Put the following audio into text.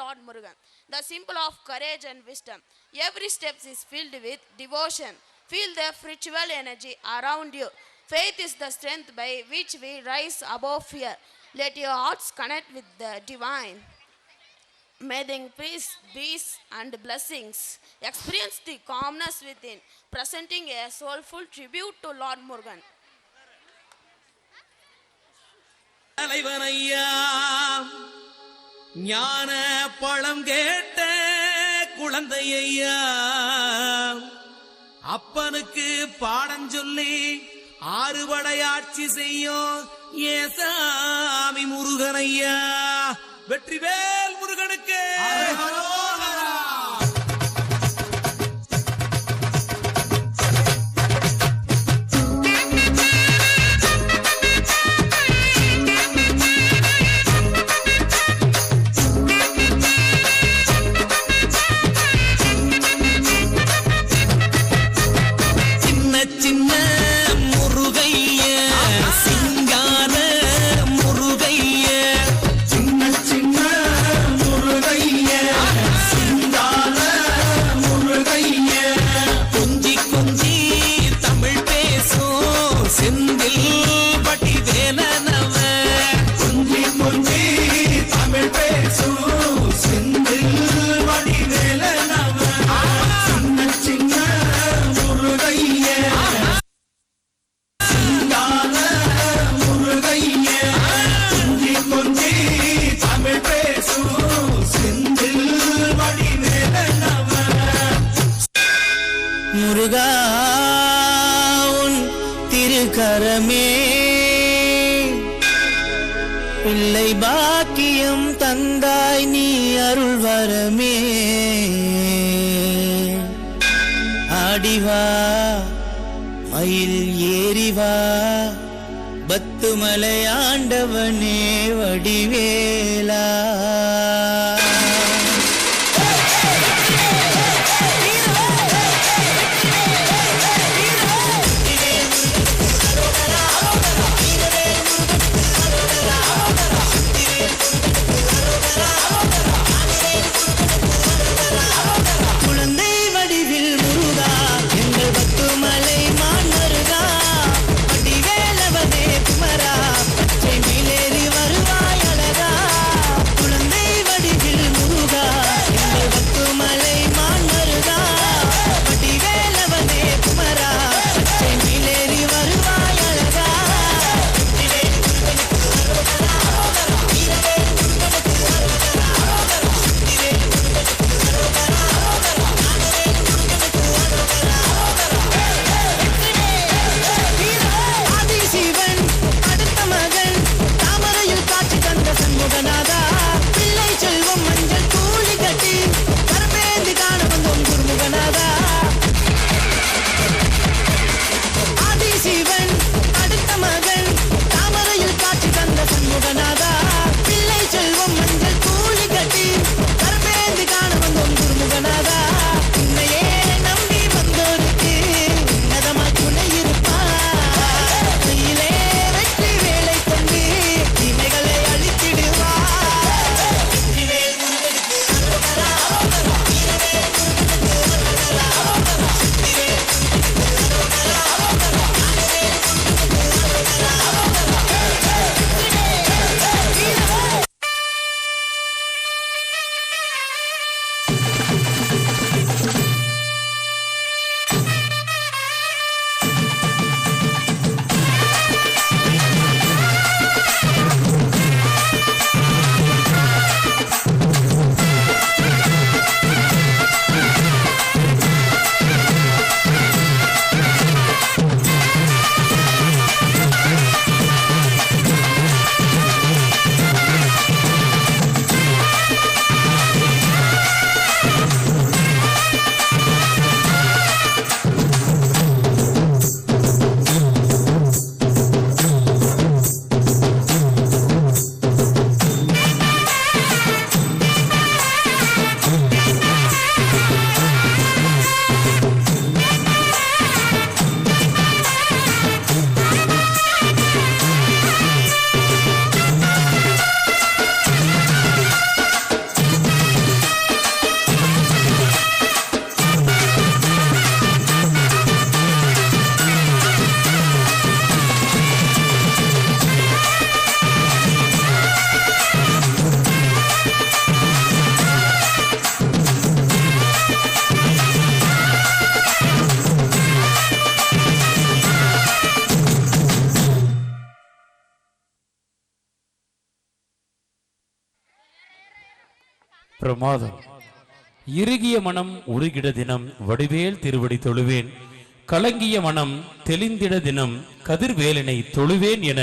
Lord Murugan, the symbol of courage and wisdom. Every step is filled with devotion. Feel the spiritual energy around you. Faith is the strength by which we rise above fear. Let your hearts connect with the divine. May the peace and blessings experience the calmness within, presenting a soulful tribute to Lord Murugan. ஞான பழம் கேட்ட குழந்தையா அப்பனுக்கு பாடம் சொல்லி ஆறுபடையாட்சி செய்யும் ஏசாமி முருகனையா. வெற்றிவேல் முருகனுக்கு. திருக்கரமே பிள்ளை பாக்கியம் தந்தாய் நீ அருள்வரமே. ஆடிவா மயில் ஏறிவா பத்துமலை ஆண்டவனே வடிவேலா. பிரமாதம். இறுகிய மனம் உருகிட தினம் வடிவேல் திருவடி தொழுவேன், கலங்கிய மனம் தெளிந்திட தினம் கதிர்வேலனை தொழுவேன் என